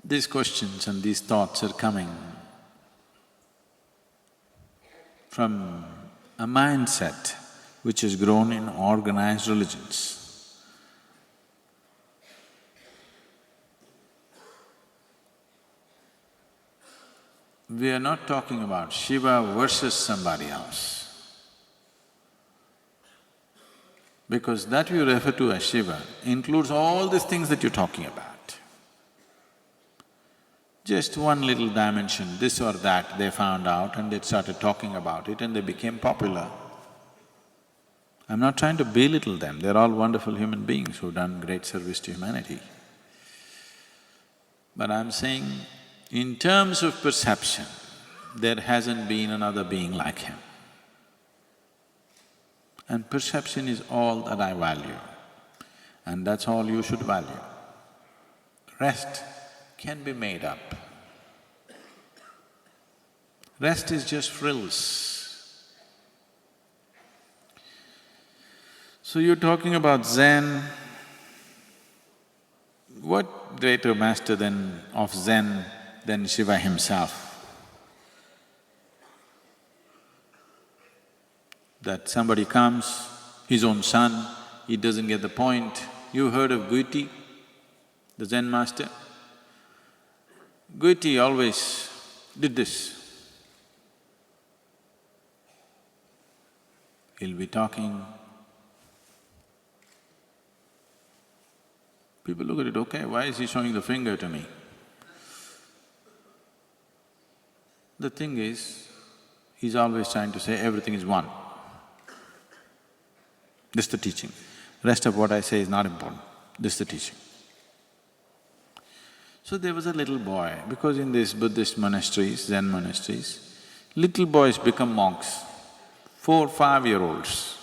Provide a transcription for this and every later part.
These questions and these thoughts are coming from a mindset which has grown in organized religions. We are not talking about Shiva versus somebody else. Because that you refer to as Shiva includes all these things that you're talking about. Just one little dimension, this or that, they found out and they started talking about it and they became popular. I'm not trying to belittle them, they're all wonderful human beings who've done great service to humanity. But I'm saying, in terms of perception, there hasn't been another being like him. And perception is all that I value, and that's all you should value. Rest can be made up. Rest is just frills. So you're talking about Zen. What greater master of Zen than Shiva himself? That somebody comes, his own son, he doesn't get the point. You heard of Guiti, the Zen master? Guiti always did this. He'll be talking. People look at it, okay, why is he showing the finger to me? The thing is, he's always trying to say everything is one. This is the teaching. Rest of what I say is not important, this is the teaching. So there was a little boy, because in these Buddhist monasteries, Zen monasteries, little boys become monks, 4, 5-year-olds.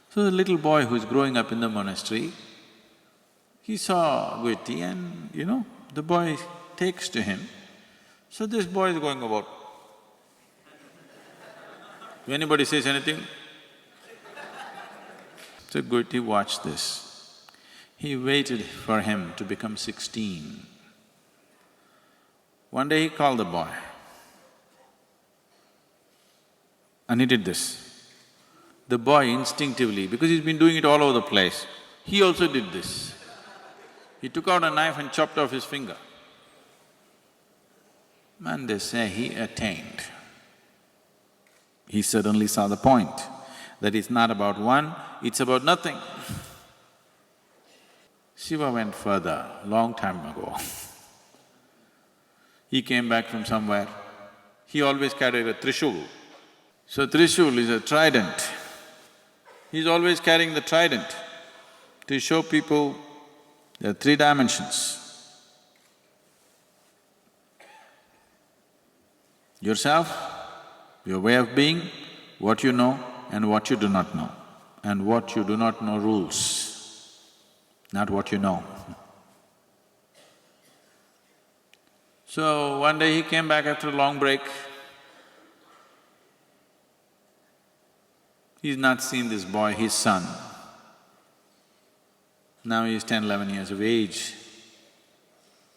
So the little boy who's growing up in the monastery, he saw Guiti and, the boy takes to him. So this boy is going about. If anybody says anything, so Guiti watched this. He waited for him to become 16. One day he called the boy and he did this. The boy instinctively, because he's been doing it all over the place, he also did this. He took out a knife and chopped off his finger. And they say he attained. He suddenly saw the point, that it's not about one, it's about nothing. Shiva went further, long time ago. He came back from somewhere, he always carried a trishul. So trishul is a trident. He's always carrying the trident to show people there are 3 dimensions. Yourself, your way of being, what you know and what you do not know. And what you do not know rules, not what you know. So one day he came back after a long break. He's not seen this boy, his son. Now he's 10, 11 years of age.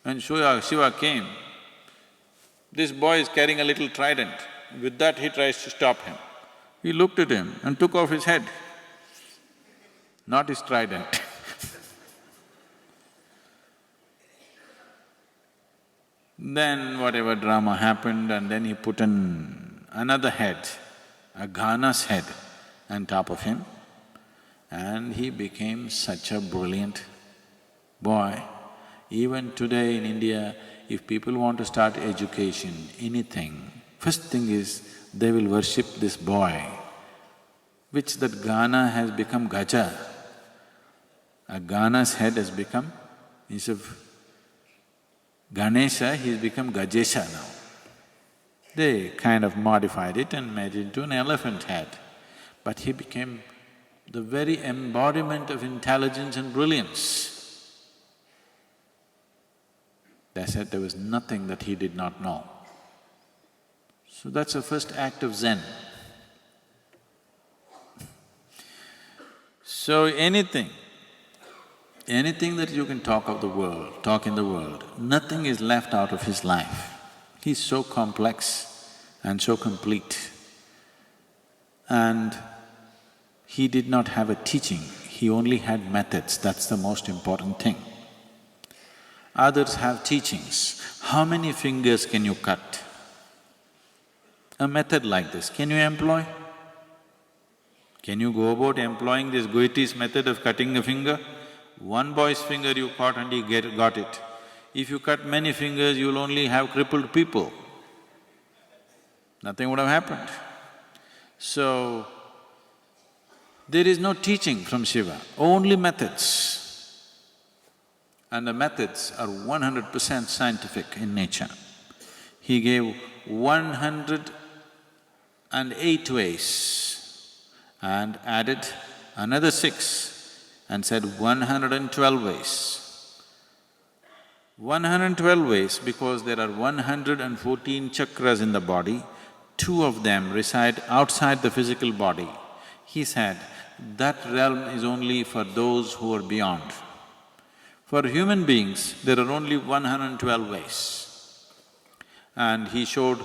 When Shiva came, this boy is carrying a little trident. With that he tries to stop him. He looked at him and took off his head, not his trident. Then whatever drama happened, and then he put another head, a Ghana's head on top of him, and he became such a brilliant boy. Even today in India, if people want to start education, anything, first thing is they will worship this boy, which that Ghana has become Gaja. A Ghana's head has become, instead of Ganesha, he's become Gajesha now. They kind of modified it and made it into an elephant head. But he became the very embodiment of intelligence and brilliance. They said there was nothing that he did not know. So that's the first act of Zen. So anything anything that you can talk of the world, talk in the world, nothing is left out of his life. He's so complex and so complete. And he did not have a teaching, he only had methods, that's the most important thing. Others have teachings. How many fingers can you cut? A method like this, can you employ? Can you go about employing this Goethe's method of cutting a finger? One boy's finger you caught and he got it. If you cut many fingers, you'll only have crippled people. Nothing would have happened. So, there is no teaching from Shiva, only methods. And the methods are 100% scientific in nature. He gave 108 ways and added another 6 and said 112 ways. 112 ways because there are 114 chakras in the body, 2 of them reside outside the physical body. He said, that realm is only for those who are beyond. For human beings, there are only 112 ways. And he showed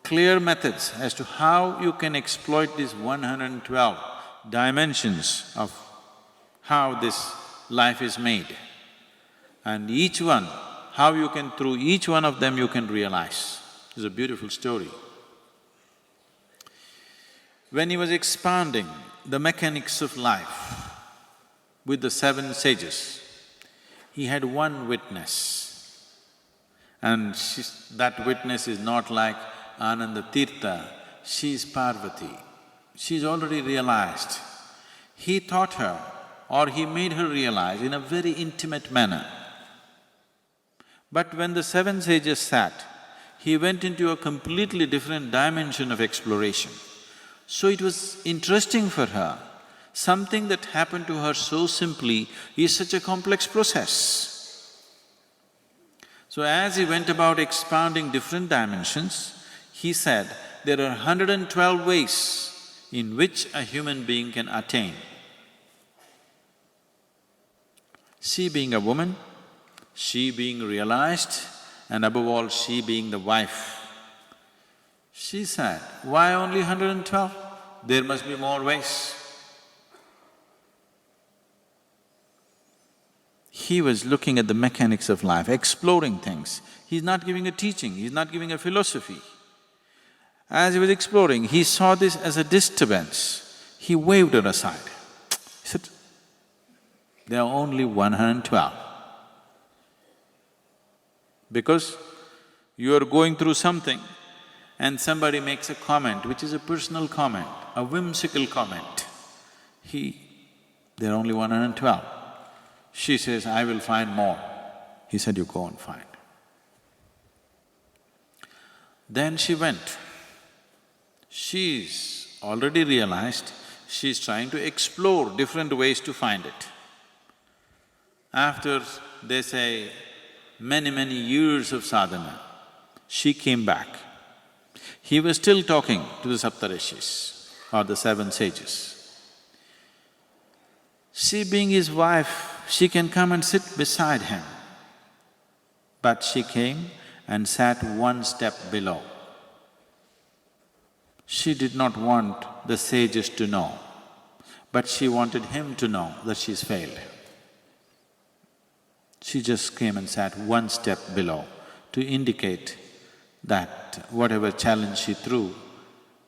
clear methods as to how you can exploit these 112 dimensions of how this life is made. And each one, how you can… through each one of them you can realize. It's a beautiful story. When he was expounding the mechanics of life with the 7 sages, he had one witness. And that witness is not like Ananda Tirtha, she is Parvati. She's already realized. He taught her or he made her realize in a very intimate manner. But when the 7 sages sat, he went into a completely different dimension of exploration. So it was interesting for her. Something that happened to her so simply is such a complex process. So as he went about expounding different dimensions, he said, there are 112 ways in which a human being can attain. She being a woman, she being realized, and above all, she being the wife. She said, why only 112? There must be more ways. He was looking at the mechanics of life, exploring things. He's not giving a teaching, he's not giving a philosophy. As he was exploring, he saw this as a disturbance. He waved it aside. He said, there are only 112. Because you are going through something and somebody makes a comment which is a personal comment, a whimsical comment. There are only 112. She says, I will find more. He said, you go and find. Then she went. She's already realized, she's trying to explore different ways to find it. After, they say, many years of sadhana, she came back. He was still talking to the Saptarishis or the 7 sages. She being his wife, she can come and sit beside him. But she came and sat 1 step below. She did not want the sages to know, but she wanted him to know that she's failed. She just came and sat 1 step below to indicate that whatever challenge she threw,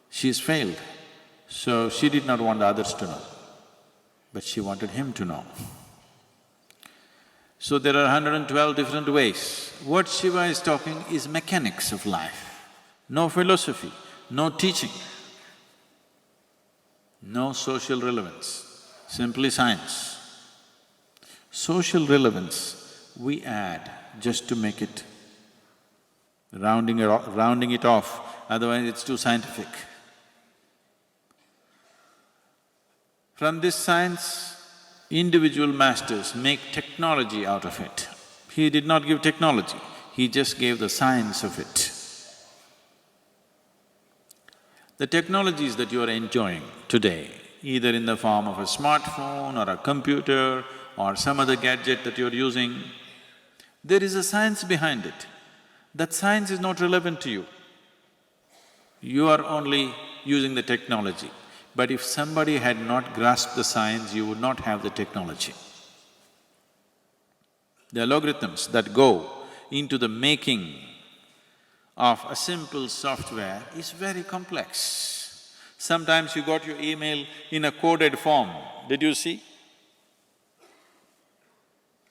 she's failed. So she did not want others to know, but she wanted him to know. So there are 112 different ways. What Shiva is talking is mechanics of life, no philosophy, no teaching, no social relevance, simply science. Social relevance we add just to make it… rounding it off, otherwise it's too scientific. From this science, individual masters make technology out of it. He did not give technology, he just gave the science of it. The technologies that you are enjoying today, either in the form of a smartphone or a computer or some other gadget that you're using, there is a science behind it. That science is not relevant to you. You are only using the technology. But if somebody had not grasped the science, you would not have the technology. The algorithms that go into the making of a simple software is very complex. Sometimes you got your email in a coded form, did you see?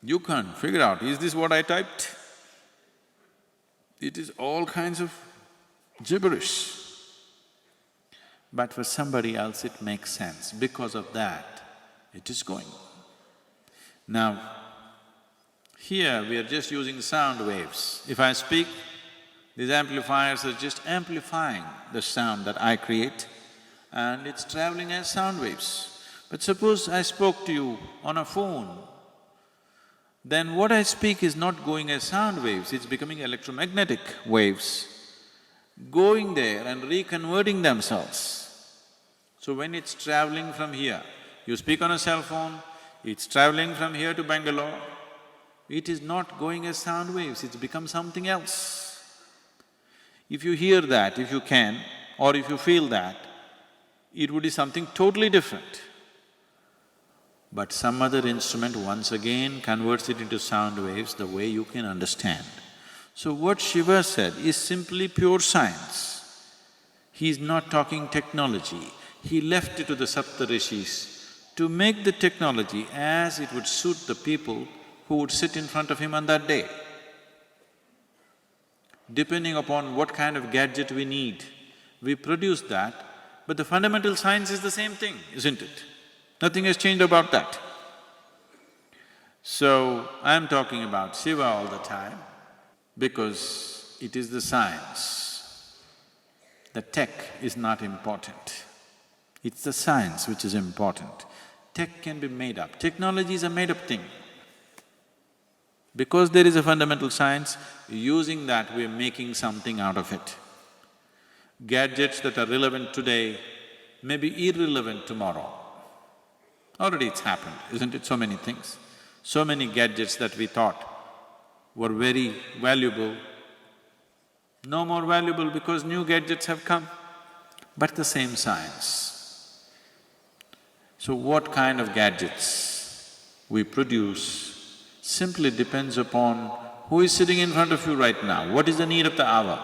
You can't figure out, is this what I typed? It is all kinds of gibberish. But for somebody else it makes sense. Because of that, it is going. Now, here we are just using sound waves. If I speak, these amplifiers are just amplifying the sound that I create and it's traveling as sound waves. But suppose I spoke to you on a phone, then what I speak is not going as sound waves, it's becoming electromagnetic waves, going there and reconverting themselves. So when it's traveling from here, you speak on a cell phone, it's traveling from here to Bangalore, it is not going as sound waves, it's become something else. If you hear that, if you can, or if you feel that, it would be something totally different. But some other instrument once again converts it into sound waves the way you can understand. So what Shiva said is simply pure science. He is not talking technology. He left it to the Saptarishis to make the technology as it would suit the people who would sit in front of him on that day. Depending upon what kind of gadget we need, we produce that, but the fundamental science is the same thing, isn't it? Nothing has changed about that. So, I'm talking about Shiva all the time because it is the science. The tech is not important. It's the science which is important. Tech can be made up. Technology is a made-up thing. Because there is a fundamental science, using that we're making something out of it. Gadgets that are relevant today may be irrelevant tomorrow. Already it's happened, isn't it? So many things. So many gadgets that we thought were very valuable, no more valuable because new gadgets have come, but the same science. So what kind of gadgets we produce simply depends upon who is sitting in front of you right now, what is the need of the hour.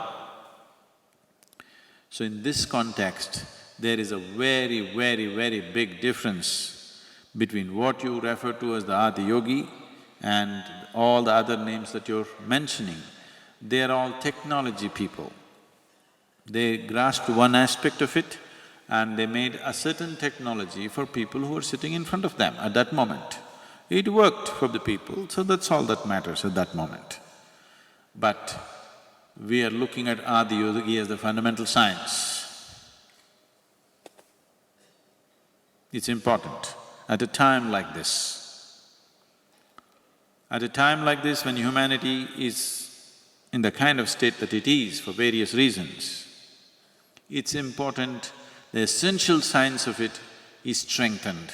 So in this context, there is a very, very, very big difference between what you refer to as the Adiyogi and all the other names that you're mentioning. They are all technology people. They grasped one aspect of it and they made a certain technology for people who are sitting in front of them at that moment. It worked for the people, so that's all that matters at that moment. But we are looking at Adiyogi as the fundamental science. It's important at a time like this. At a time like this when humanity is in the kind of state that it is for various reasons, it's important, the essential science of it is strengthened.